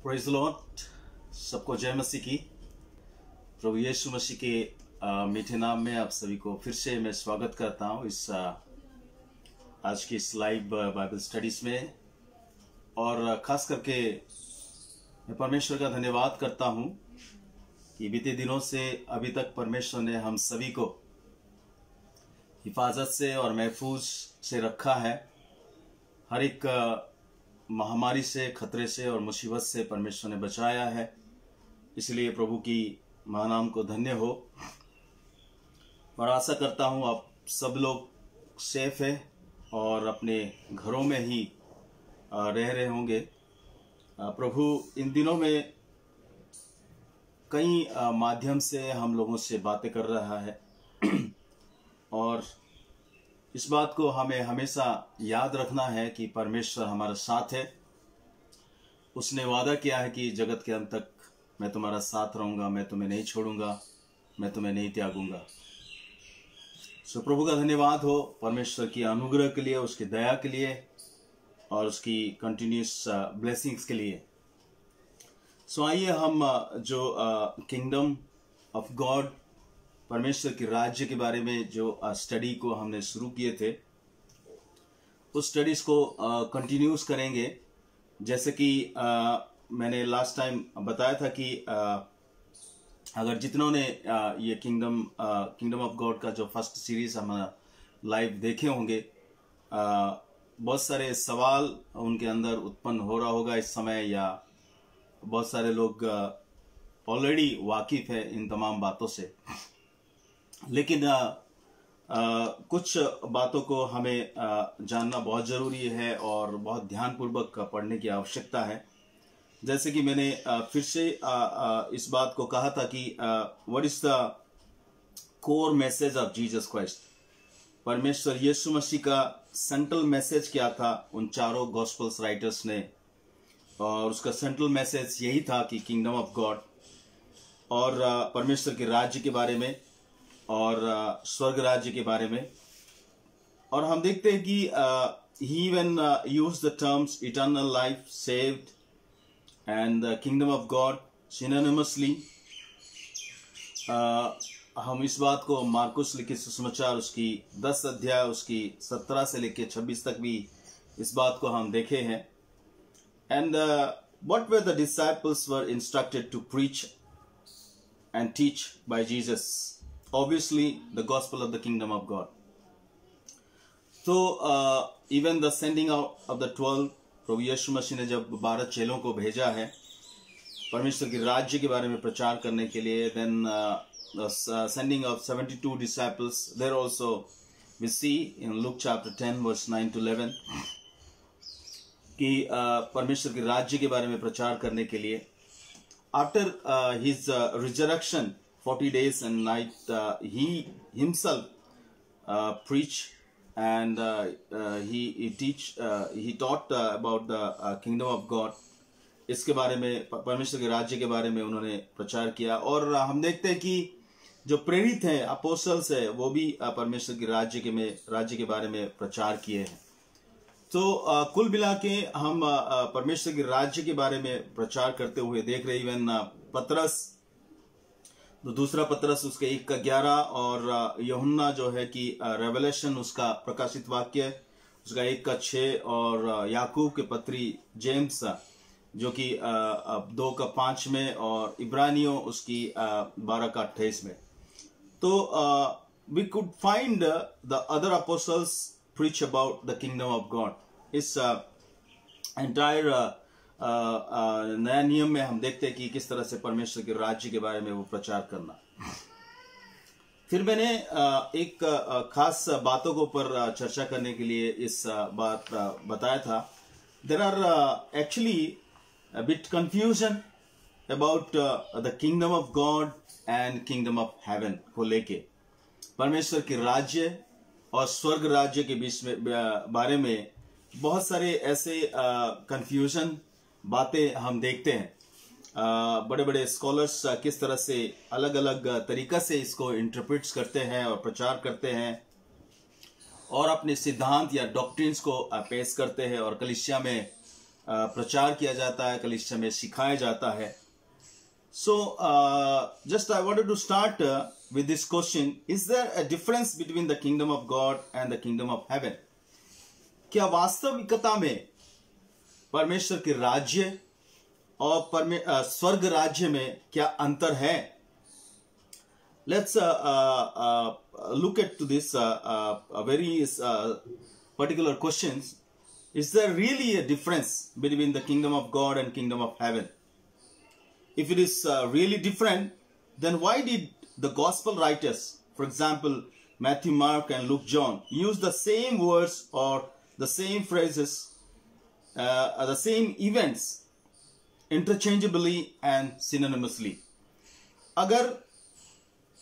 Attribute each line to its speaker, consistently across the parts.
Speaker 1: Praise the Lord. सबको जय मसीह की। प्रभु यीशु मसीह के मीठे नाम में आप सभी को फिर से मैं स्वागत करता हूं इस आज की इस लाइव बाइबल स्टडीज में। और खास करके मैं परमेश्वर का धन्यवाद करता हूं कि बीते दिनों से अभी तक परमेश्वर ने हम सभी को हिफाजत से और महफूज से रखा है। हर एक महामारी से, खतरे से और मुसीबत से परमेश्वर ने बचाया है। इसलिए प्रभु की महानाम को धन्य हो। और आशा करता हूं आप सब लोग सेफ हैं और अपने घरों में ही रह रहे होंगे। प्रभु इन दिनों में कई माध्यम से हम लोगों से बातें कर रहा है और इस बात को हमें हमेशा याद रखना है कि परमेश्वर हमारा साथ है। उसने वादा किया है कि जगत के अंत तक मैं तुम्हारा साथ रहूंगा, मैं तुम्हें नहीं छोड़ूंगा, मैं तुम्हें नहीं त्यागूंगा। सो प्रभु का धन्यवाद हो परमेश्वर की अनुग्रह के लिए, उसकी दया के लिए और उसकी कंटिन्यूस ब्लेसिंग्स के लिए। सो आइए हम जो किंगडम ऑफ गॉड, परमेश्वर के राज्य के बारे में जो स्टडी को हमने शुरू किए थे, उस स्टडीज को कंटिन्यूस करेंगे। जैसे कि मैंने लास्ट टाइम बताया था कि अगर जितनों ने ये किंगडम ऑफ गॉड का जो फर्स्ट सीरीज हम लाइव देखे होंगे, बहुत सारे सवाल उनके अंदर उत्पन्न हो रहा होगा इस समय, या बहुत सारे लोग ऑलरेडी वाकिफ है इन तमाम बातों से। लेकिन कुछ बातों को हमें जानना बहुत ज़रूरी है और बहुत ध्यानपूर्वक पढ़ने की आवश्यकता है। जैसे कि मैंने फिर से इस बात को कहा था कि what is the core message of Jesus Christ. परमेश्वर यीशु मसीह का सेंट्रल मैसेज क्या था उन चारों गॉस्पेल्स राइटर्स ने, और उसका सेंट्रल मैसेज यही था कि किंगडम ऑफ गॉड और परमेश्वर के राज्य के बारे में और स्वर्ग राज्य के बारे में। और हम देखते हैं कि he even used the terms eternal life, saved and the kingdom of God synonymously। हम इस बात को मार्कुस लिखित सुसमाचार उसकी 10 अध्याय उसकी 17 से लेकर 26 तक भी इस बात को हम देखे हैं। And what were the disciples were instructed to preach and teach by Jesus? Obviously the gospel of the kingdom of God. So even the sending out of the 12, प्रभु यीशु मसीह ने जब 12 चेलों को भेजा है परमेश्वर के राज्य के बारे में प्रचार करने के लिए, then the sending of 72 disciples, there also we see in Luke chapter 10 verse 9 to 11 कि परमेश्वर के राज्य के बारे में प्रचार करने के लिए after his resurrection 40 days and night, he himself preached and he taught about the kingdom of God। इसके बारे में, परमेश्वर के राज्य के बारे में उन्होंने प्रचार किया। और हम देखते हैं कि जो प्रेरित हैं, अपोस्टल्स है, वो भी परमेश्वर के राज्य के बारे में प्रचार किए हैं। तो कुल मिला के हम परमेश्वर के राज्य के बारे में प्रचार करते हुए देख रहे। इवन पतरस, तो दूसरा पतरस उसके 1:11 और यूहन्ना जो है कि रेवलेशन उसका प्रकाशित वाक्य उसका 1:6 और याकूब के पत्री जेम्स जो कि 2:5 में और इब्रानियों उसकी 12:28 में। तो we could find the other apostles preach about the kingdom of God। इस एंटायर नया नियम में हम देखते हैं कि किस तरह से परमेश्वर के राज्य के बारे में वो प्रचार करना। फिर मैंने एक खास बातों के ऊपर चर्चा करने के लिए इस बात बताया था। There are actually a bit confusion about the kingdom of God and kingdom of heaven को लेके, परमेश्वर के राज्य और स्वर्ग राज्य के बीच में बारे में बहुत सारे ऐसे कंफ्यूजन बातें हम देखते हैं। बड़े बड़े स्कॉलर्स किस तरह से अलग अलग तरीका से इसको इंटरप्रेट करते हैं और प्रचार करते हैं और अपने सिद्धांत या डॉक्ट्रिन्स को पेश करते हैं और कलीसिया में प्रचार किया जाता है, कलीसिया में सिखाया जाता है। So just I wanted to start with this question: is there a difference between the kingdom of God and the kingdom of heaven? क्या वास्तविकता में परमेश्वर के राज्य और स्वर्ग राज्य में क्या अंतर है? Let's look at to this very particular questions. Is there really a difference between the kingdom of God and kingdom of heaven? If it is really different, then why did the gospel writers, for example, Matthew, Mark, and Luke, John, use the same words or the same phrases, the same events interchangeably and synonymously? अगर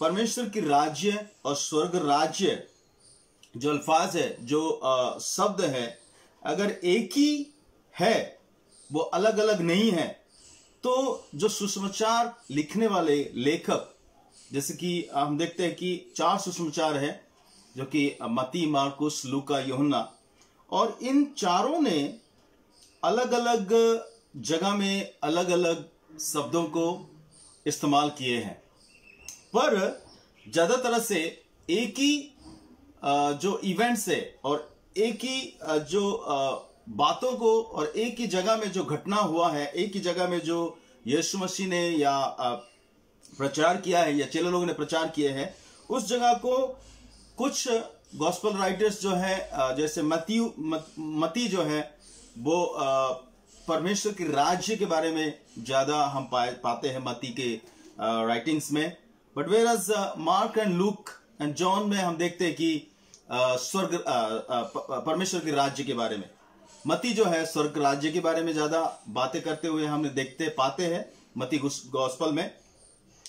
Speaker 1: परमेश्वर की राज्य और स्वर्ग राज्य जो अल्फाज है, जो शब्द है, अगर एक ही है, वो अलग अलग नहीं है, तो जो सुसमाचार लिखने वाले लेखक, जैसे कि हम देखते हैं कि 4 सुसमाचार है, जो कि मत्ती, मार्कुस, लूका, यूहन्ना, और इन चारों ने अलग अलग जगह में अलग अलग शब्दों को इस्तेमाल किए हैं, पर ज्यादातर से एक ही जो इवेंट्स है और एक ही जो बातों को और एक ही जगह में जो घटना हुआ है, एक ही जगह में जो यीशु मसीह ने या प्रचार किया है या चेले लोगों ने प्रचार किए हैं, उस जगह को कुछ गॉस्पेल राइटर्स जो है, जैसे मत्ती जो है, वो परमेश्वर के राज्य के बारे में ज्यादा हम पाते हैं मत्ती के राइटिंग्स में। But whereas mark and look and John में हम देखते हैं कि स्वर्ग परमेश्वर के राज्य के बारे में, मत्ती जो है स्वर्ग राज्य के बारे में ज्यादा बातें करते हुए हमने पाते हैं मत्ती गॉस्पेल में,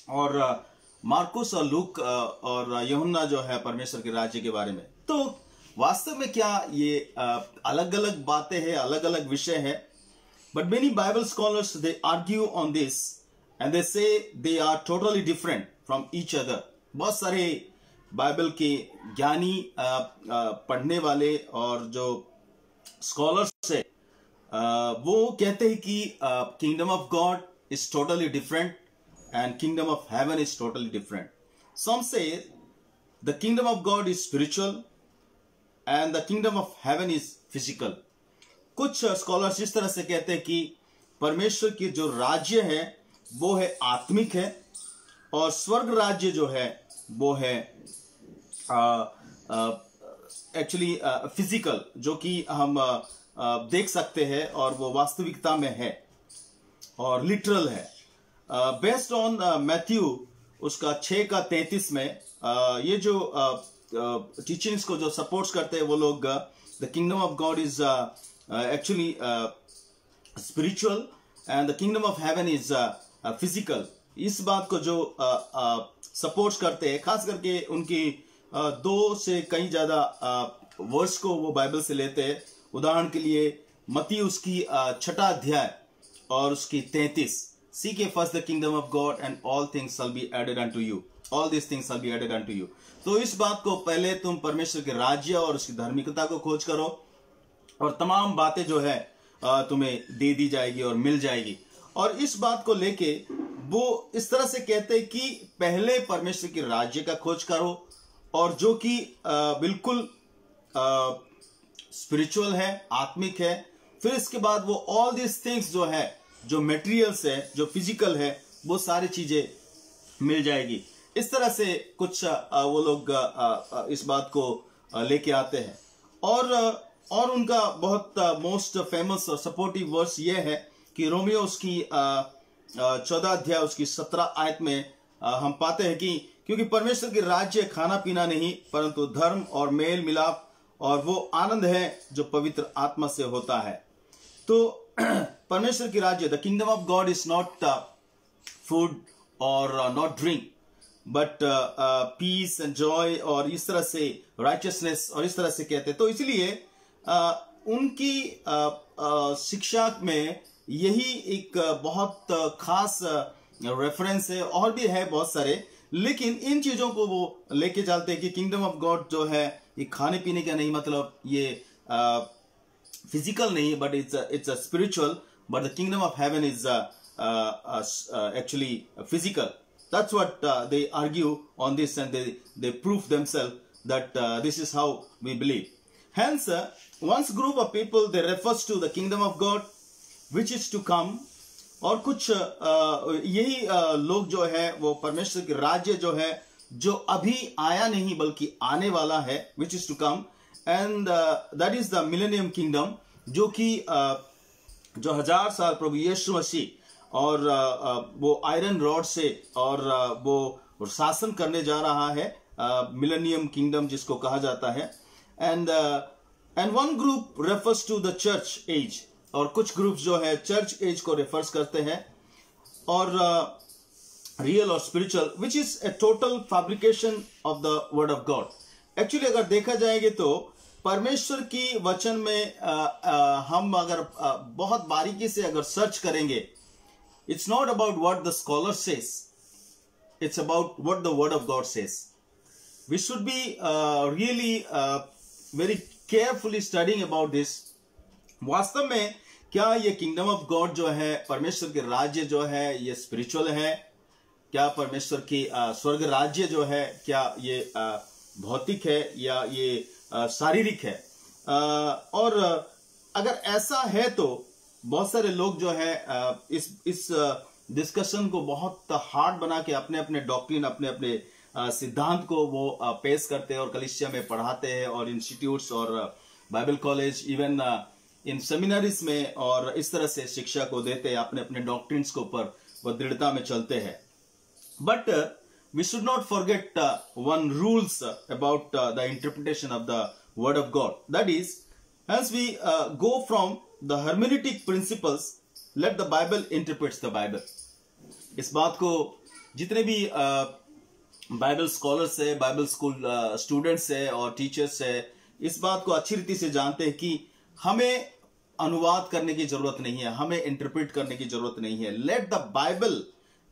Speaker 1: और मार्कुस और लूक और यूहन्ना जो है परमेश्वर के राज्य के बारे में। तो वास्तव में क्या ये अलग अलग बातें हैं, अलग अलग विषय है? But many Bible scholars they argue on this and they say they are totally different from each other. बहुत सारे बाइबल के ज्ञानी पढ़ने वाले और जो स्कॉलर्स है, वो कहते हैं कि kingdom of God is totally different and kingdom of heaven is totally different. Some say the kingdom of God is spiritual and the kingdom of heaven is physical. कुछ स्कॉलर्स इस तरह से कहते हैं कि परमेश्वर की जो राज्य है वो है आत्मिक है, और स्वर्ग राज्य जो है वो है एक्चुअली फिजिकल, जो कि हम देख सकते हैं और वो वास्तविकता में है और लिटरल है। बेस्ड ऑन मैथ्यू उसका 6:33 में ये जो टीचिंग्स को जो सपोर्ट्स करते हैं वो लोग, the kingdom of God is actually spiritual and the kingdom of heaven is physical, इस बात को जो सपोर्ट्स करते हैं, खास करके उनकी 2 से कहीं ज्यादा वर्स को वो बाइबल से लेते हैं। उदाहरण के लिए मत्ती उसकी 6 अध्याय और उसकी 33, Seek ye first the kingdom of God and all things shall be added unto you. All these things shall be added unto you. तो इस बात को, पहले तुम परमेश्वर के राज्य और उसकी धार्मिकता को खोज करो और तमाम बातें जो है तुम्हें दे दी जाएगी और मिल जाएगी। और इस बात को लेके वो इस तरह से कहते हैं कि पहले परमेश्वर के राज्य का खोज करो, और जो कि बिल्कुल स्पिरिचुअल है, आत्मिक है, फिर इसके बाद वो ऑल दिस थिंग्स जो है, जो मटेरियल्स है, जो फिजिकल है, वो सारी चीजें मिल जाएगी। इस तरह से कुछ वो लोग इस बात को लेके आते हैं। और उनका बहुत मोस्ट फेमस और सपोर्टिव वर्स ये है कि रोमियो उसकी 14 अध्याय उसकी 17 आयत में हम पाते हैं कि क्योंकि परमेश्वर के राज्य खाना पीना नहीं, परंतु धर्म और मेल मिलाप और वो आनंद है जो पवित्र आत्मा से होता है। तो परमेश्वर की राज्य, the kingdom of God is not food और not drink, but peace and joy और इस तरह से राइचियसनेस और इस तरह से कहते हैं। तो इसलिए उनकी शिक्षा में यही एक बहुत खास रेफरेंस है, और भी है बहुत सारे, लेकिन इन चीजों को वो लेके चलते हैं कि किंगडम ऑफ गॉड जो है ये खाने पीने का नहीं, मतलब ये physical नहीं, but it's a spiritual, but the kingdom of heaven is actually physical. That's what they argue on this, and they prove themselves that this is how we believe. Hence, once group of people, they refers to the kingdom of God which is to come. और कुछ यही लोग जो है वो परमेश्वर के राज्य जो है जो अभी आया नहीं बल्कि आने वाला है, which is to come, and that is the millennium kingdom, जो कि जो 1000 साल प्रभु यीशु मसीह और वो आयरन रॉड से और वो शासन करने जा रहा है, मिलेनियम किंगडम जिसको कहा जाता है. And one group refers to the church age, और कुछ ग्रुप्स जो है चर्च एज को रेफर्स करते हैं, और रियल और spiritual, which is a total fabrication of the word of God. Actually अगर देखा जाएगा तो परमेश्वर की वचन में हम अगर बहुत बारीकी से अगर सर्च करेंगे, it's not about what the scholar says, it's about what the word of God says. We should be really very carefully studying about this. वास्तव में क्या ये किंगडम ऑफ गॉड जो है, परमेश्वर के राज्य जो है, ये स्पिरिचुअल है? क्या परमेश्वर की स्वर्ग राज्य जो है, क्या ये भौतिक है या ये शारीरिक है? और अगर ऐसा है तो बहुत सारे लोग जो है इस डिस्कशन को बहुत हार्ड बना के अपने अपने डॉक्ट्रिन, अपने अपने सिद्धांत को वो पेश करते हैं और कलीसिया में पढ़ाते हैं, और इंस्टीट्यूट्स और बाइबल कॉलेज, इवन इन सेमिनारीज में, और इस तरह से शिक्षा को देते हैं, अपने अपने डॉक्ट्रिन्स के ऊपर वो दृढ़ता में चलते हैं. But we should not forget one rules about the interpretation of the word of God. That is, as we go from the hermeneutic principles, let the Bible interprets the Bible. इस बात को जितने भी बाइबल स्कॉलर्स है, Bible school students है और teachers है, इस बात को अच्छी रीति से जानते हैं कि हमें अनुवाद करने की जरूरत नहीं है, हमें इंटरप्रेट करने की जरूरत नहीं है. Let the Bible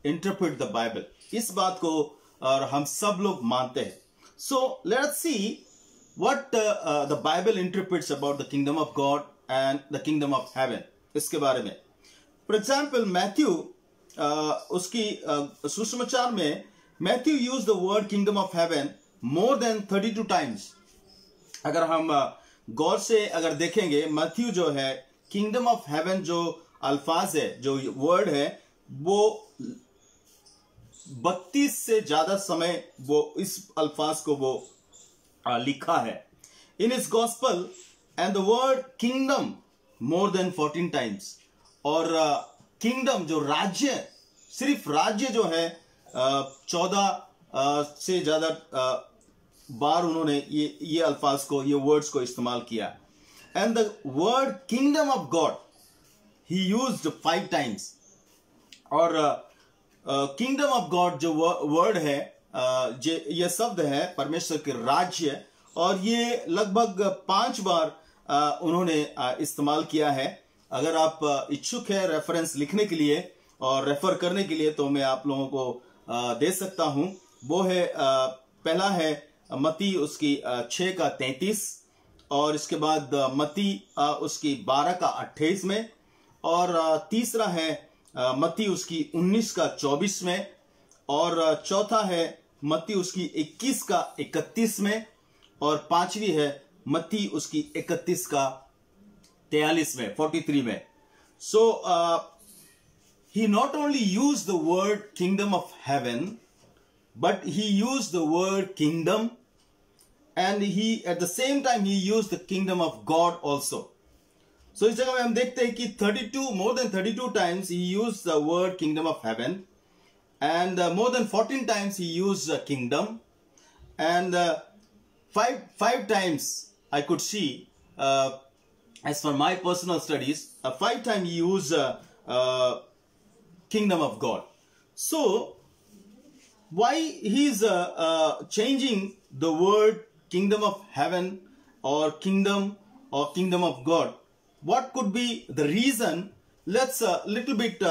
Speaker 1: interpret the Bible. इस बात को और हम सब लोग मानते हैं. So let's see what the Bible interprets about the kingdom of God and the kingdom of heaven, इसके बारे में. For example, Matthew उसकी सुसमाचार में Matthew used the word kingdom of heaven more than 32 times. अगर हम गौर से अगर देखेंगे, मैथ्यू जो है किंगडम ऑफ हेवन जो अल्फाज है, जो वर्ड है, वो 32 से ज्यादा समय वो इस अल्फाज को वो लिखा है. इन इस gospel and the word kingdom more than 14 times. और किंगडम जो राज्य, सिर्फ राज्य जो है 14 से ज्यादा बार उन्होंने ये अल्फाज को, ये वर्ड्स को इस्तेमाल किया. And the word kingdom of God he used 5 times. और किंगडम ऑफ गॉड जो वर्ड है, ये शब्द है परमेश्वर के राज्य, और ये लगभग 5 बार उन्होंने इस्तेमाल किया है. अगर आप इच्छुक है रेफरेंस लिखने के लिए और रेफर करने के लिए, तो मैं आप लोगों को दे सकता हूं. वो है पहला है मत्ती उसकी 6 का 33, और इसके बाद मत्ती उसकी 12 का 28 में, और तीसरा है मत्ती उसकी 19 का 24 में, और चौथा है मत्ती उसकी 21 का 31 में, और पांचवी है मत्ती उसकी 31 का 43 में, 43 में. सो he not only used the word kingdom of heaven, but he used the word kingdom, and he at the same time he used the kingdom of God also. So इस जगह में हम देखते हैं कि 32 more than 32 times he used the word kingdom of heaven, and more than 14 times he used kingdom, and five times I could see, as for my personal studies, 5 times he used kingdom of God. So why he is changing the word kingdom of heaven or kingdom of God? What could be the reason? Let's little bit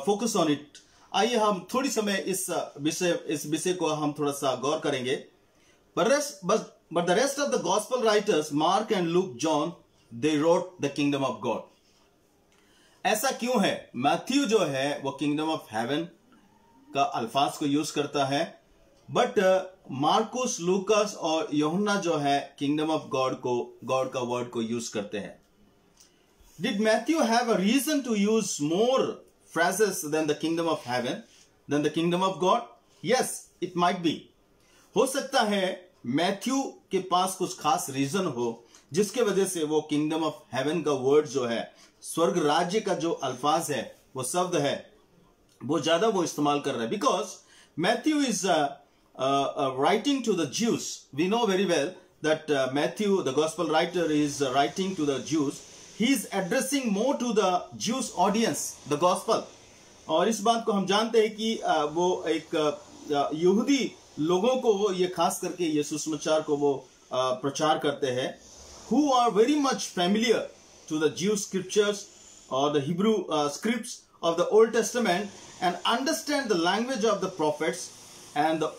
Speaker 1: focus on it. आइए हम थोड़ी समय इस विषय को हम थोड़ा सा गौर करेंगे. But the rest of the gospel writers, Mark and Luke, John, they wrote the kingdom of God. ऐसा क्यों है? मैथ्यू जो है वो किंगडम ऑफ हेवन का अल्फाज को यूज करता है, बट मार्कुस, लूकास और यूहन्ना जो है किंगडम ऑफ गॉड का वर्ड को यूज करते हैं. Did Matthew have a reason to use more phrases than the kingdom of heaven, than the kingdom of God? Yes, it might be. हो सकता है मैथ्यू के पास कुछ खास रीजन हो जिसके वजह से वो किंगडम ऑफ हेवन का वर्ड जो है, स्वर्ग राज्य का जो अल्फाज है, वो शब्द है, वो ज्यादा वो इस्तेमाल कर रहा है. Because Matthew is writing to the Jews. We know very well that Matthew the gospel writer is writing to the Jews. He is addressing more to the Jews audience the gospel. और इस बात को हम जानते हैं कि वो एक यहूदी लोगों को वो ये खास करके ये सुसमाचार को वो प्रचार करते हैं, who are very much familiar to the Jewish scriptures or the Hebrew scripts of the Old Testament and understand the language of the prophets and the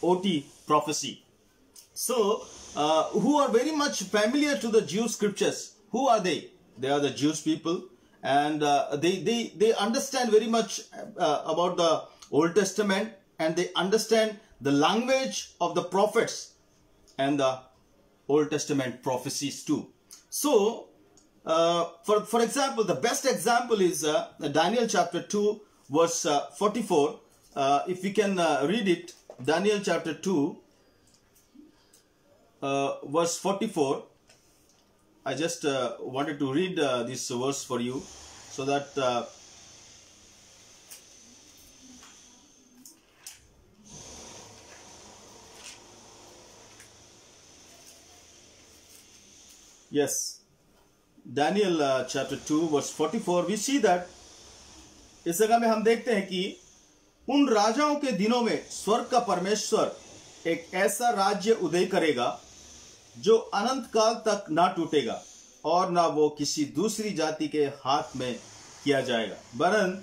Speaker 1: OT prophecy. So, who are very much familiar to the Jewish scriptures? Who are they? They are the Jewish people, and they understand very much about the Old Testament, and they understand the language of the prophets and the Old Testament prophecies too. So, for example, the best example is Daniel chapter 2 verse 44. If we can read it, Daniel chapter 2 verse 44. I just wanted to read this verse for you so that yes, Daniel chapter 2 verse 44, we see that इस जगह में हम देखते हैं कि उन राजाओं के दिनों में स्वर्ग का परमेश्वर एक ऐसा राज्य उदय करेगा जो अनंत काल तक ना टूटेगा और ना वो किसी दूसरी जाति के हाथ में किया जाएगा, वरन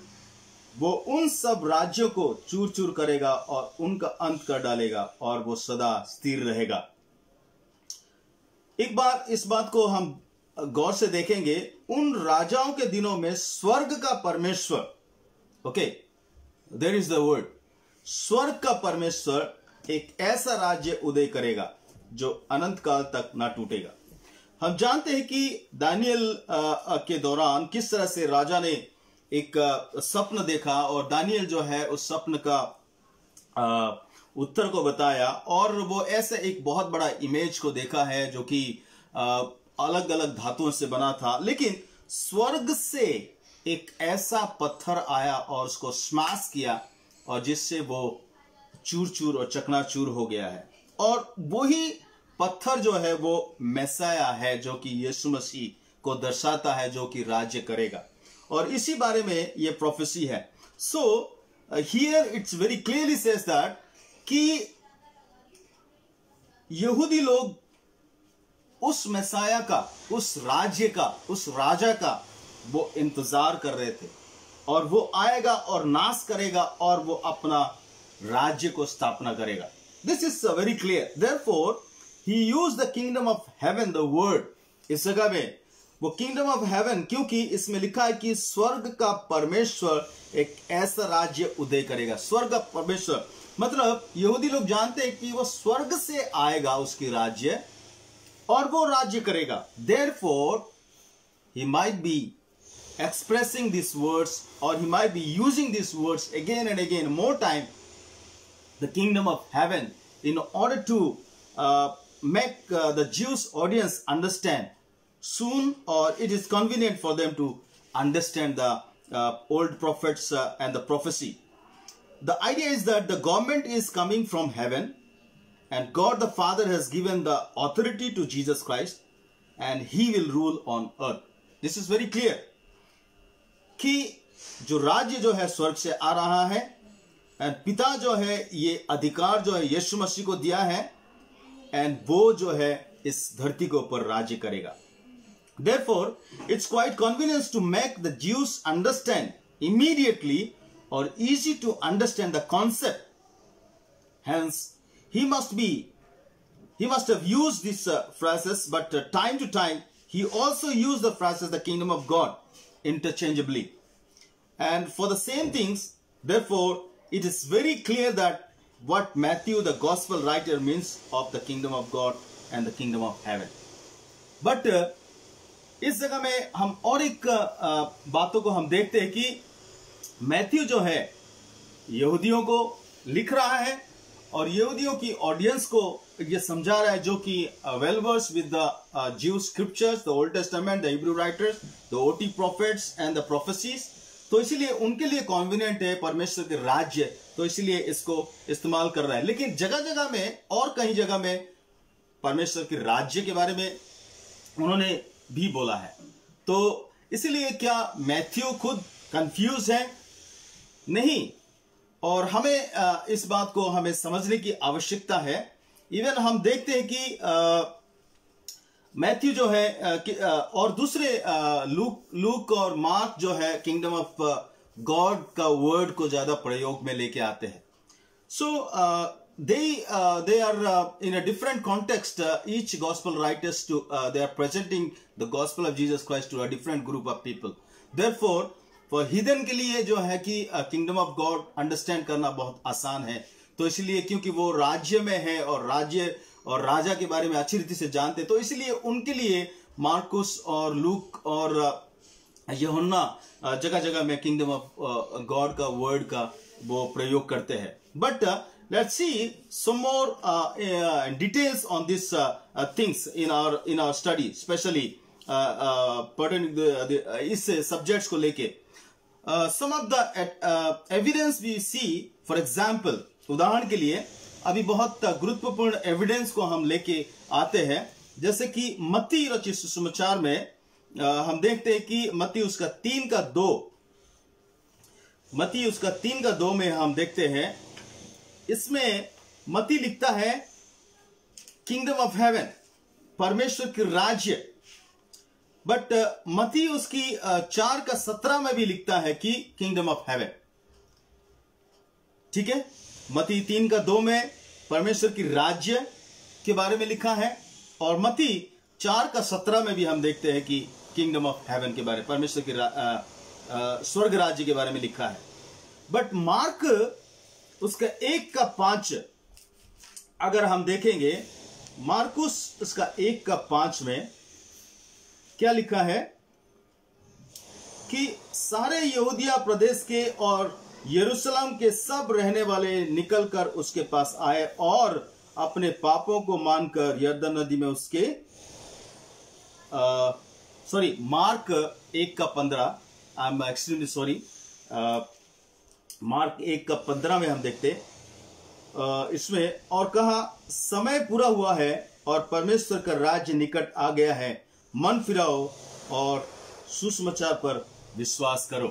Speaker 1: वो उन सब राज्यों को चूर चूर करेगा और उनका अंत कर डालेगा और वो सदा स्थिर रहेगा. एक बार इस बात को हम गौर से देखेंगे. उन राजाओं के दिनों में स्वर्ग का परमेश्वर, okay, there is the word, स्वर्ग का परमेश्वर एक ऐसा राज्य उदय करेगा जो अनंत काल तक ना टूटेगा. हम जानते हैं कि दानियल के दौरान किस तरह से राजा ने एक सपन देखा और दानियल जो है उस सपन का उत्तर को बताया, और वो ऐसे एक बहुत बड़ा इमेज को देखा है जो कि अलग अलग धातुओं से बना था, लेकिन स्वर्ग से एक ऐसा पत्थर आया और उसको स्मैश किया और जिससे वो चूर चूर और चकनाचूर हो गया है. और वही पत्थर जो है वो मैसाया है जो कि यीशु मसीह को दर्शाता है, जो कि राज्य करेगा. और इसी बारे में ये प्रोफेसी है. So here it's very clearly says that कि यहूदी लोग उस मैसाया का, उस राज्य का, उस राजा का वो इंतजार कर रहे थे, और वो आएगा और नाश करेगा और वो अपना राज्य को स्थापना करेगा. This is very clear. Therefore he used the kingdom of haven, the word. इस जगह में वो किंगडम ऑफ हेवन, क्योंकि इसमें लिखा है कि स्वर्ग का परमेश्वर एक ऐसा राज्य उदय करेगा. स्वर्ग का परमेश्वर मतलब यहूदी लोग जानते हैं कि वो स्वर्ग से आएगा उसकी राज्य और वो राज्य करेगा. Therefore, he might be expressing these words, or he might be using these words again and again, more time, the kingdom of heaven, in order to make the Jewish audience understand soon, or it is convenient for them to understand the old prophets and the prophecy. The idea is that the government is coming from heaven, and God the Father has given the authority to Jesus Christ, and he will rule on earth. This is very clear कि जो राज्य जो है स्वर्ग से आ रहा है, and पिता जो है ये अधिकार जो है यीशु मसीह को दिया है, एंड वो जो है इस धरती के ऊपर राज्य करेगा. Therefore, it's quite convenient to make the Jews understand immediately, or easy to understand the concept. Hence, he must have used these phrases, but time to time he also used the phrases the kingdom of God interchangeably. And for the same things, therefore, it is very clear that what Matthew, the gospel writer, means of the kingdom of God and the kingdom of heaven. But इस जगह में हम और एक बातों को हम देखते हैं कि मैथ्यू जो है यहूदियों को लिख रहा है और यहूदियों की ऑडियंस को ये समझा रहा है जो कि वेल वर्स विद द ज्यू scriptures, the old testament, the Hebrew writers, the OT prophets and the prophecies. तो इसीलिए उनके लिए कॉन्वीनियंट है परमेश्वर के राज्य, तो इसलिए इसको इस्तेमाल कर रहा है। लेकिन जगह जगह में और कई जगह में परमेश्वर के राज्य के बारे में उन्होंने भी बोला है। तो इसलिए क्या मैथ्यू खुद कंफ्यूज है? नहीं। और हमें इस बात को हमें समझने की आवश्यकता है। इवन हम देखते हैं कि मैथ्यू जो है और दूसरे लूक और मार्क जो है किंगडम ऑफ गॉड का वर्ड को ज्यादा प्रयोग में लेके आते हैं। सो they are in a different context. Each gospel writers they are presenting the gospel of Jesus Christ to a different group of people. Therefore, for heathen के लिए जो है कि kingdom of God understand करना बहुत आसान है। तो इसलिए क्योंकि वो राज्य में है और राज्य और राजा के बारे में अच्छी रीति से जानते, तो इसलिए उनके लिए मार्कुस और लूक और यूहन्ना जगह जगह में किंगडम ऑफ गॉड का वर्ड का वो प्रयोग करते हैं। But let's see some more details on these things in our study, especially pertaining the इस subjects को लेके some of the evidence we see, for example, उदाहरण के लिए अभी बहुत गुरुत्वपूर्ण एविडेंस को हम लेके आते हैं, जैसे कि मत्ती रचित सुसमाचार में हम देखते हैं कि मत्ती उसका 3:2 में हम देखते हैं, इसमें मत्ती लिखता है किंगडम ऑफ हेवन, परमेश्वर के राज्य। बट मत्ती उसकी 4:17 में भी लिखता है कि किंगडम ऑफ हेवन। ठीक है, मत्ती 3:2 में परमेश्वर की राज्य के बारे में लिखा है और मत्ती 4:17 में भी हम देखते हैं कि किंगडम ऑफ हेवन के बारे में, परमेश्वर की स्वर्ग राज्य के बारे में लिखा है। बट मार्क उसका 1:5 अगर हम देखेंगे, मार्कुस उसका 1:5 में क्या लिखा है कि सारे यहूदिया प्रदेश के और यरूशलेम के सब रहने वाले निकलकर उसके पास आए और अपने पापों को मानकर यरदन नदी में उसके mark 1:15, I am extremely sorry, mark 1:15 में हम देखते इसमें, और कहा समय पूरा हुआ है और परमेश्वर का राज्य निकट आ गया है, मन फिराओ और सुसमाचार पर विश्वास करो।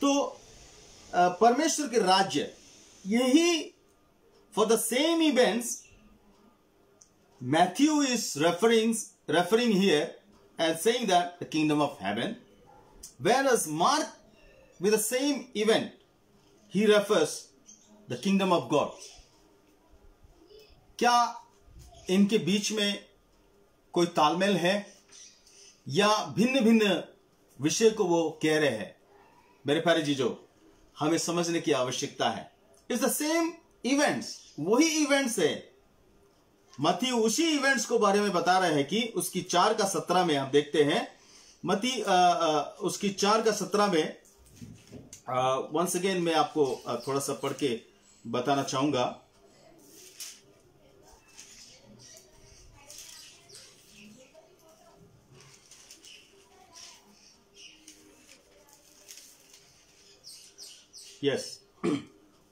Speaker 1: तो परमेश्वर के राज्य, यही for the same events Matthew is referring here and saying that the kingdom of heaven, whereas Mark with the same event he refers the kingdom of God. क्या इनके बीच में कोई तालमेल है या भिन्न भिन्न विषय को वो कह रहे हैं? मेरे प्यारे जीजो, हमें समझने की आवश्यकता है। इट्स द सेम इवेंट्स, वही इवेंट्स है। मत्ती उसी इवेंट्स को बारे में बता रहे हैं कि उसकी 4:17 में हम देखते हैं, मत्ती उसकी 4:17 में वंस अगेन मैं आपको थोड़ा सा पढ़ के बताना चाहूंगा। यस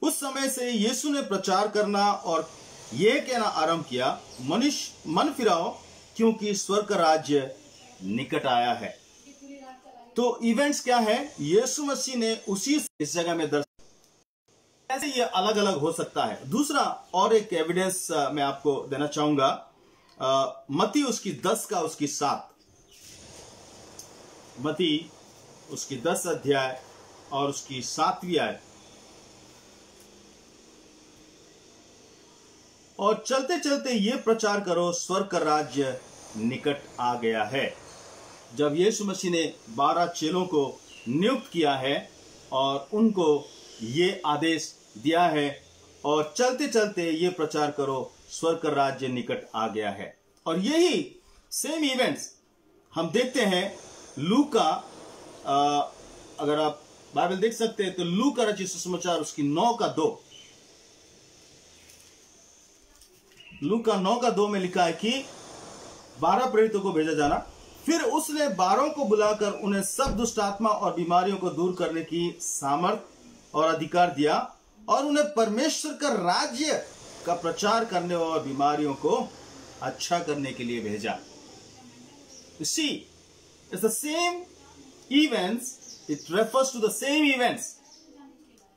Speaker 1: उस समय से यीशु ने प्रचार करना और यह कहना आरंभ किया, मनुष्य मन फिराओ क्योंकि स्वर्ग का राज्य निकट आया है। तो इवेंट्स क्या है? यीशु मसीह ने उसी इस जगह में दर्शाया। ऐसे ये अलग अलग हो सकता है। दूसरा और एक एविडेंस मैं आपको देना चाहूंगा, मत्ती उसकी 10:7, मत्ती उसकी 10 अध्याय और उसकी 7वीं आयत। और चलते चलते ये प्रचार करो, स्वर्ग का राज्य निकट आ गया है। जब यीशु मसीह ने 12 चेलों को नियुक्त किया है और उनको ये आदेश दिया है, और चलते चलते ये प्रचार करो, स्वर्ग का राज्य निकट आ गया है। और यही सेम इवेंट्स हम देखते हैं लूका, अगर आप बाइबल देख सकते हैं तो लूका रचित सुसमाचार उसकी 9:2, लूका 9:2 में लिखा है कि 12 प्रेरितों को भेजा जाना, फिर उसने 12 को बुलाकर उन्हें सब दुष्ट आत्मा और बीमारियों को दूर करने की सामर्थ और अधिकार दिया, और उन्हें परमेश्वर का राज्य का प्रचार करने और बीमारियों को अच्छा करने के लिए भेजा। You see, it's the same events, it refers to the same events,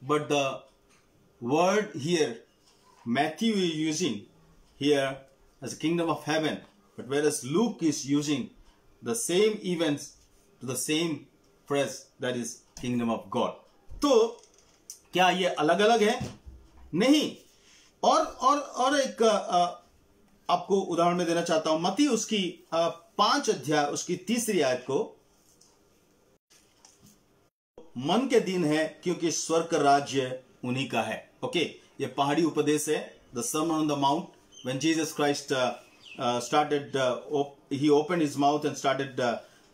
Speaker 1: but the word here Matthew is using here as a kingdom of heaven, but whereas Luke is using the same events to the same phrase, that is kingdom of God. तो क्या ये अलग अलग है? नहीं। और एक आपको उदाहरण में देना चाहता हूं, मत्ती उसकी 5 अध्याय उसकी 3 आयत को, मन के दिन है क्योंकि स्वर्ग का राज्य उन्हीं का है। ओके, ये पहाड़ी उपदेश है, the sermon on the mount, when Jesus Christ started he opened his mouth and started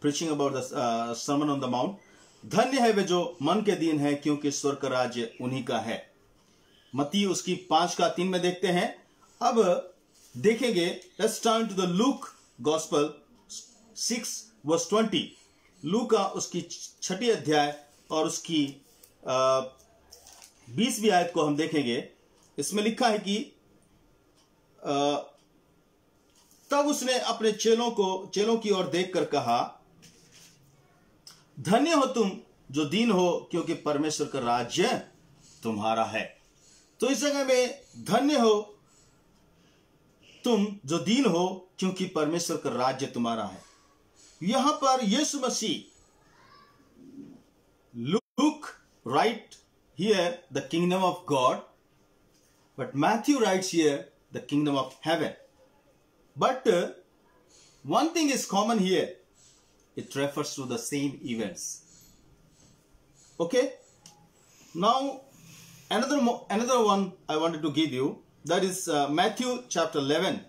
Speaker 1: preaching about the sermon on the mount. धन्य है वे जो मन के दिन है क्योंकि स्वर्ग का राज्य उन्हीं का है। मत्ती उसकी 5:3 में देखते हैं। अब देखेंगे, let's turn to the Luke Gospel 6:20, लूका उसकी 6 अध्याय और उसकी 20वीं आयत को हम देखेंगे। इसमें लिखा है कि तब उसने अपने चेलों की ओर देखकर कहा, धन्य हो तुम जो दीन हो क्योंकि परमेश्वर का राज्य तुम्हारा है। तो इस जगह में धन्य हो तुम जो दीन हो क्योंकि परमेश्वर का राज्य तुम्हारा है। यहां पर Yeshu Masih, Luke write here the kingdom of God, but Matthew writes here the kingdom of heaven. But one thing is common here. It refers to the same events. Okay? Now, another one I wanted to give you, that is Matthew chapter 11.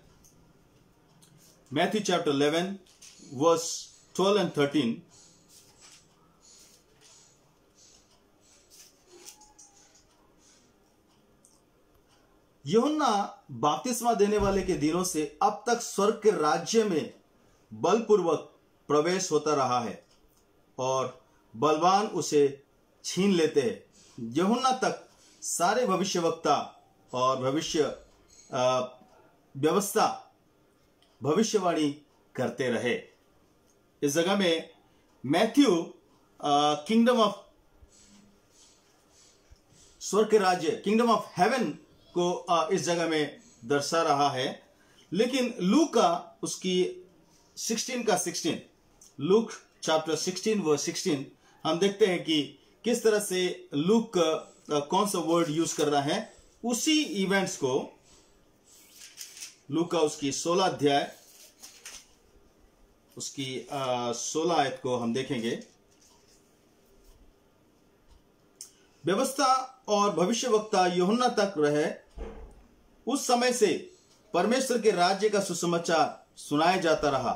Speaker 1: Matthew chapter 11, verse 12 and 13. यूहन्ना बपतिस्मा देने वाले के दिनों से अब तक स्वर्ग के राज्य में बलपूर्वक प्रवेश होता रहा है और बलवान उसे छीन लेते हैं। यूहन्ना तक सारे भविष्यवक्ता और भविष्यवाणी करते रहे। इस जगह में मैथ्यू किंगडम ऑफ स्वर्ग के राज्य, किंगडम ऑफ हेवन को इस जगह में दर्शा रहा है, लेकिन लूका उसकी 16 लूक चैप्टर 16 वर्स 16 हम देखते हैं कि किस तरह से लूक कौन सा वर्ड यूज कर रहा है। उसी इवेंट्स को लूका उसकी 16 अध्याय उसकी 16 आयत को हम देखेंगे। व्यवस्था और भविष्यवक्ता यूहन्ना तक रहे, उस समय से परमेश्वर के राज्य का सुसमाचार सुनाया जाता रहा,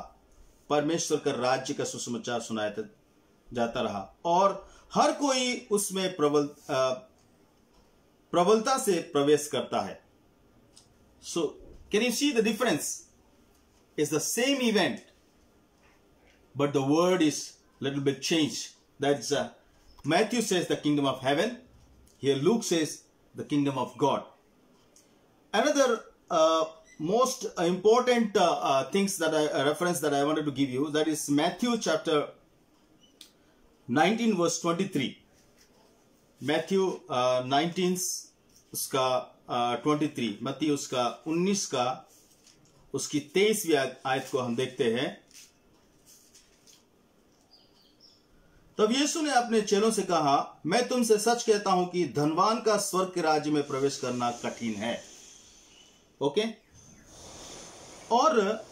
Speaker 1: परमेश्वर का राज्य का सुसमाचार सुनाया जाता रहा और हर कोई उसमें प्रबलता से प्रवेश करता है। So can you see the difference? Is the same event but the word is little bit change. That's Matthew says the kingdom of heaven. Here Luke says the kingdom of God. Another most important things that reference that I wanted to give you, that is Matthew chapter 19 verse 23. Matthew 19 उसका 23, मत्ती उसका 19 का उसकी 23वीं आयत को हम देखते हैं। तब यीशु ने अपने चेलों से कहा, मैं तुमसे सच कहता हूं कि धनवान का स्वर्ग के राज्य में प्रवेश करना कठिन है। ओके? और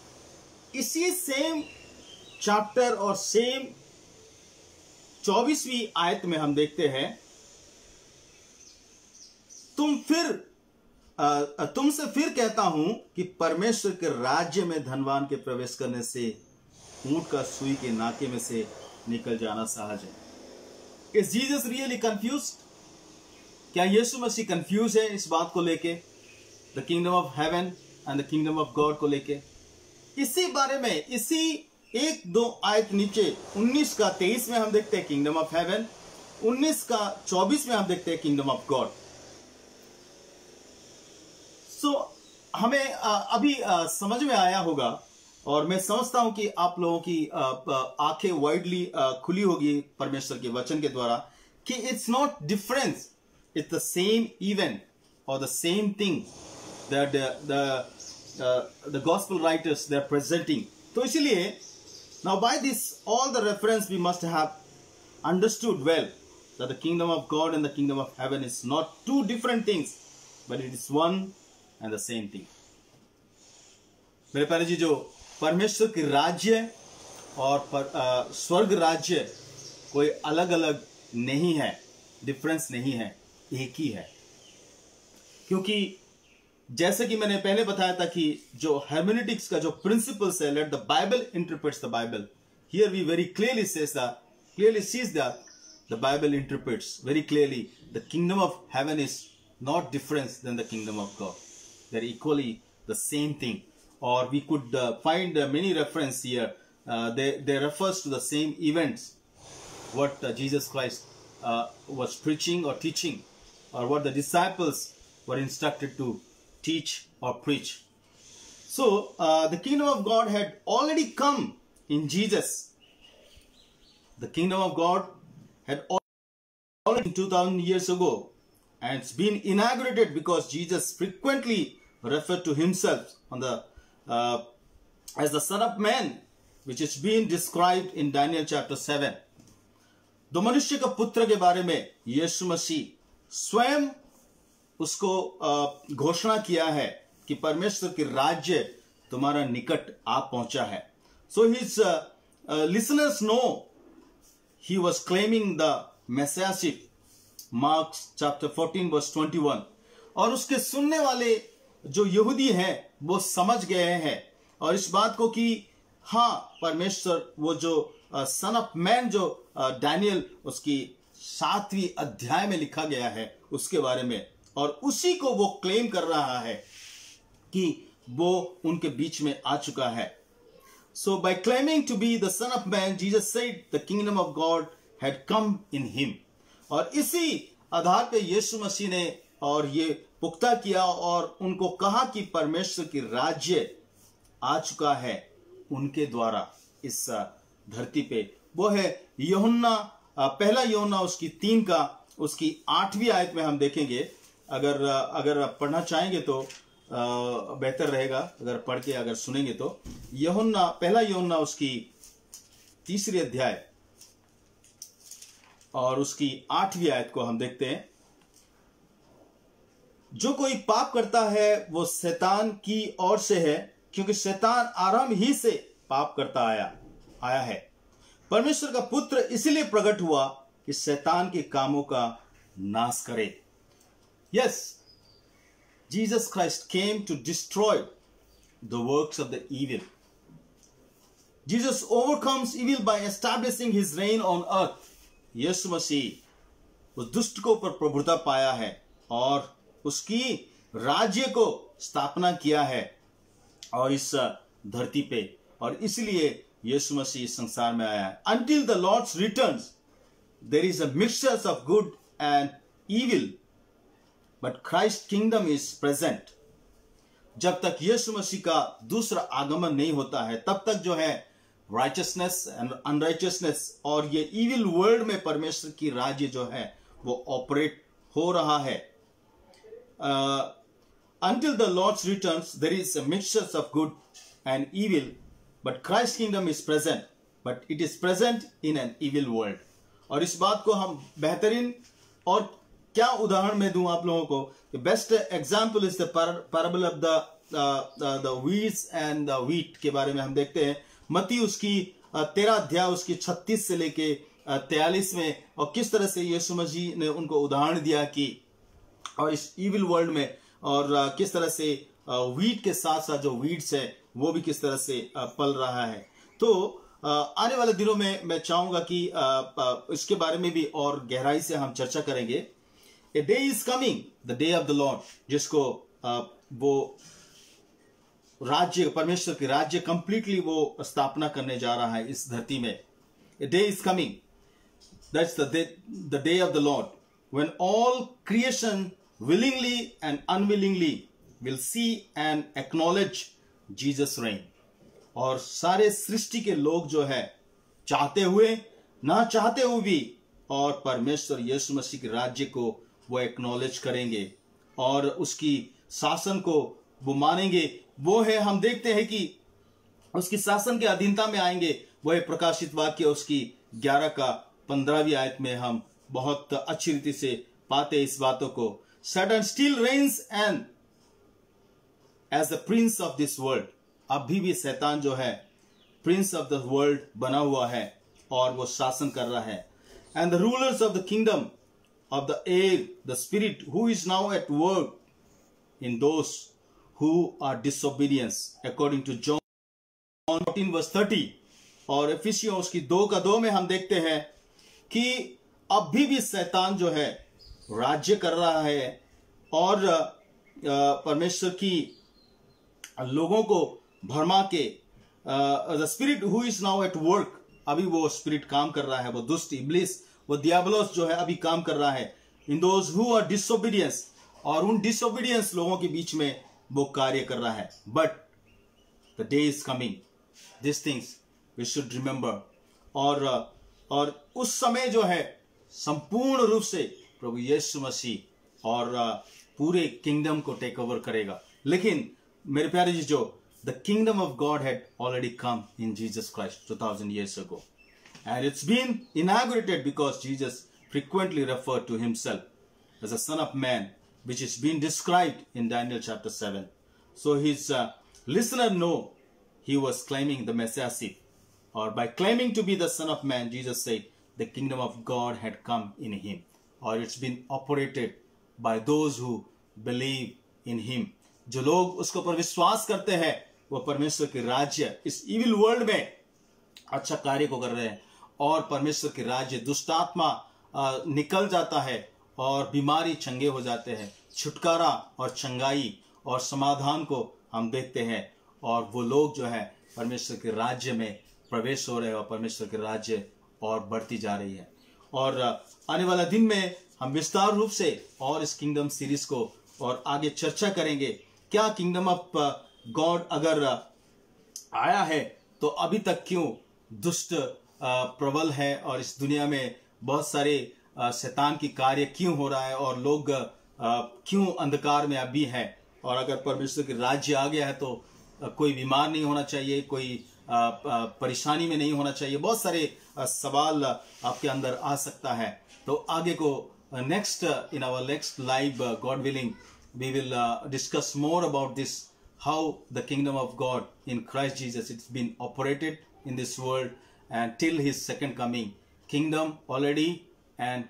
Speaker 1: इसी सेम चैप्टर और सेम 24वीं आयत में हम देखते हैं, तुमसे फिर कहता हूं कि परमेश्वर के राज्य में धनवान के प्रवेश करने से ऊंट का सुई के नाके में से निकल जाना सहज है। Is Jesus really confused? क्या यीशु मसीह कंफ्यूज है इस बात को लेके, the kingdom of heaven and the kingdom of God को लेके? इसी बारे में, इसी 1-2 आयत नीचे 19 का 23 में हम देखते हैं किंगडम ऑफ हेवन, 19 का 24 में हम देखते हैं किंगडम ऑफ गॉड। सो हमें अभी समझ में आया होगा, और मैं समझता हूं कि आप लोगों की आंखें वाइडली खुली होगी परमेश्वर के वचन के द्वारा, कि it's not difference, it's the same event और the same thing that the gospel writers they are presenting. तो इसलिए now by this all the reference we must have understood well that the kingdom of God and the kingdom of heaven is not two different things, but it is one and the same thing. मेरे प्यारे जी, जो परमेश्वर के राज्य और स्वर्ग राज्य कोई अलग अलग नहीं है, डिफरेंस नहीं है, एक ही है। क्योंकि जैसे कि मैंने पहले बताया था कि जो hermeneutics का जो प्रिंसिपल्स है, let the Bible interprets the Bible, here we very clearly sees that the Bible interprets very clearly the kingdom of heaven is not different than the kingdom of God. They're equally the same thing. Or we could find many reference here. They refers to the same events, what Jesus Christ was preaching or teaching, or what the disciples were instructed to teach or preach. So the kingdom of God had already come in Jesus. The kingdom of God had already 2000 years ago, and it's been inaugurated because Jesus frequently referred to himself on the as the Son of Man, which is being described in Daniel chapter 7. दो मनुष्य का पुत्र के बारे में यीशु मसीह स्वयं उसको घोषणा किया है कि परमेश्वर के राज्य तुम्हारा निकट आ पहुंचा है। So his listeners know he was claiming the messiahship, Mark chapter 14 verse 21। और उसके सुनने वाले जो यहूदी हैं वो समझ गए हैं और इस बात को कि हाँ, परमेश्वर वो जो सन ऑफ मैन जो डैनियल उसकी 7वीं अध्याय में लिखा गया है उसके बारे में, और उसी को वो क्लेम कर रहा है कि वो उनके बीच में आ चुका है। So by claiming to be the son of man, Jesus said the kingdom of God had come in him. और इसी आधार पे यीशु मसीह ने और ये पुख्ता किया और उनको कहा कि परमेश्वर की राज्य आ चुका है उनके द्वारा इस धरती पे। वो है यूहन्ना, पहला यूहन्ना उसकी 3 का उसकी 8वीं आयत में हम देखेंगे। अगर आप पढ़ना चाहेंगे तो बेहतर रहेगा, अगर पढ़ के अगर सुनेंगे तो। यूहन्ना, पहला यूहन्ना उसकी 3री अध्याय और उसकी 8वीं आयत को हम देखते हैं। जो कोई पाप करता है वो शैतान की ओर से है, क्योंकि शैतान आरंभ ही से पाप करता आया है। परमेश्वर का पुत्र इसलिए प्रकट हुआ कि शैतान के कामों का नाश करे। Yes, Jesus Christ came to destroy the works of the evil. Jesus overcomes evil by establishing his reign on earth. यीशु मसीह उस दुष्ट को ऊपर प्रभुता पाया है और उसकी राज्य को स्थापना किया है और इस धरती पे, और इसलिए यीशु मसीह संसार में आया है। Until the Lord's returns, there is a mixture of good and evil. But Christ's kingdom is present. जब तक यीशु मसीह का दूसरा आगमन नहीं होता है तब तक जो है righteousness and unrighteousness और ये evil world में परमेश्वर की राज्य जो है वो ऑपरेट हो रहा है। Until the Lord's returns, there is a mixture of good and evil, but Christ's kingdom is present, but it is present in an evil world. और इस बात को हम बेहतरीन और क्या उदाहरण में दूं आप लोगों को? Best example is the parable of the weeds and the wheat के बारे में हम देखते हैं। मत्ती उसकी 13 अध्याय उसकी 36 से लेके 43 में, और किस तरह से यीशु मसीह ने उनको उदाहरण दिया कि और इस इविल वर्ल्ड में, और किस तरह से वीट के साथ साथ जो वीड्स है वो भी किस तरह से पल रहा है। तो आने वाले दिनों में मैं चाहूंगा कि इसके बारे में भी और गहराई से हम चर्चा करेंगे। A day is coming, the day of the Lord, जिसको वो राज्य, परमेश्वर के राज्य कंप्लीटली वो स्थापना करने जा रहा है इस धरती में। A day is coming, that's the day of the Lord, when all creation willingly and unwillingly will see and acknowledge Jesus reign। और सारे सृष्टि के लोग जो है, चाहते हुए ना चाहते हुए भी, और परमेश्वर यीशु मसीह के राज्य को वो एक्नॉलेज करेंगे और उसकी शासन को वो मानेंगे। वो है, हम देखते हैं कि उसकी शासन के अधीनता में आएंगे। वो है प्रकाशित वाक्य उसकी 11 का 15वीं आयत में हम बहुत अच्छी रीति से पाते इस बातों को। Satan still reigns and as the prince of this world, अभी भी शैतान जो है प्रिंस ऑफ द वर्ल्ड बना हुआ है और वो शासन कर रहा है। And the rulers of the kingdom of the air, the spirit who is now at work in those who are disobedience, according to John 14 verse 30। और एफिसियों उसकी 2 का 2 में हम देखते हैं कि अभी भी शैतान जो है राज्य कर रहा है और परमेश्वर की लोगों को भरमा के, the spirit who is now at work, अभी वो स्पिरिट काम कर रहा है, वो दुष्ट इब्लिस, वो दियाबलोस जो है अभी काम कर रहा है। In those who are disobedience, और उन डिसोबीडियंस लोगों के बीच में वो कार्य कर रहा है। But the day is coming, this things we should remember. और उस समय जो है संपूर्ण रूप से प्रभु यीशु मसीह और पूरे किंगडम को टेक ओवर करेगा। लेकिन मेरे प्यारे जी, जो the kingdom of God had already come in Jesus Christ 2000 years ago, and it's been inaugurated because Jesus frequently referred to himself as a son of man, which is being described in Daniel chapter 7. So his listener know he was claiming the messiahship, or by claiming to be the son of man, Jesus said the kingdom of God had come in him, or it's been operated by those who believe in him। जो लोग उसको पर विश्वास करते हैं वो परमेश्वर के राज्य इस इविल वर्ल्ड में अच्छा कार्य को कर रहे हैं, और परमेश्वर के राज्य दुष्टात्मा निकल जाता है और बीमारी चंगे हो जाते हैं, छुटकारा और चंगाई और समाधान को हम देखते हैं, और वो लोग जो है परमेश्वर के राज्य में प्रवेश हो रहे हैं और परमेश्वर के राज्य और बढ़ती जा रही है। और आने वाला दिन में हम विस्तार रूप से और इस किंगडम सीरीज को और आगे चर्चा करेंगे। क्या किंगडम ऑफ गॉड अगर आया है तो अभी तक क्यों दुष्ट प्रबल है, और इस दुनिया में बहुत सारे शैतान की कार्य क्यों हो रहा है, और लोग क्यों अंधकार में अभी है। और अगर परमेश्वर के राज्य आ गया है तो कोई बीमार नहीं होना चाहिए, कोई परेशानी में नहीं होना चाहिए। बहुत सारे सवाल आपके अंदर आ सकता है। तो आगे को next in our next live God willing we will discuss more about this, how the kingdom of God in Christ Jesus it's been operated in this world and till his second coming, kingdom already and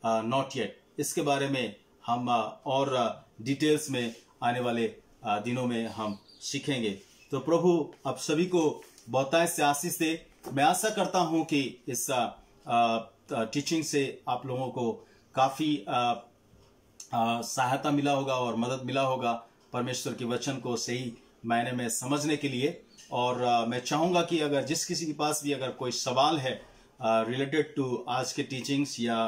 Speaker 1: not yet. इसके बारे में हम और details में आने वाले दिनों में हम सीखेंगे। तो प्रभु आप सभी को बहुतायत से आशीष दे। मैं आशा करता हूं कि इस टीचिंग से आप लोगों को काफी सहायता मिला होगा और मदद मिला होगा परमेश्वर के वचन को सही मायने में समझने के लिए। और मैं चाहूंगा कि अगर जिस किसी के पास भी अगर कोई सवाल है रिलेटेड टू आज के टीचिंग्स या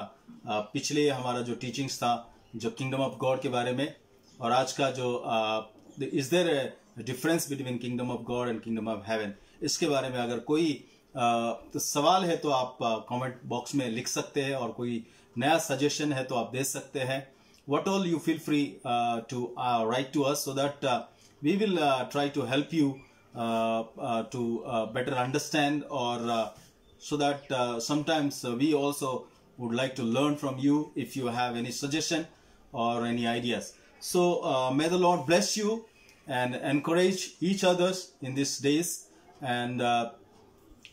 Speaker 1: पिछले हमारा जो टीचिंग्स था जो किंगडम ऑफ गॉड के बारे में, और आज का जो is there difference between kingdom of God and kingdom of heaven, इसके बारे में अगर कोई तो सवाल है तो आप कमेंट बॉक्स में लिख सकते हैं, और कोई नया सजेशन है तो आप दे सकते हैं। what all you feel free to write to us so that we will try to help you to better understand, or so that sometimes we also would like to learn from you if you have any suggestion or any ideas. So may the Lord bless you and encourage each others in these days, and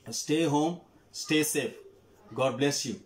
Speaker 1: Stay home, stay safe. God bless you.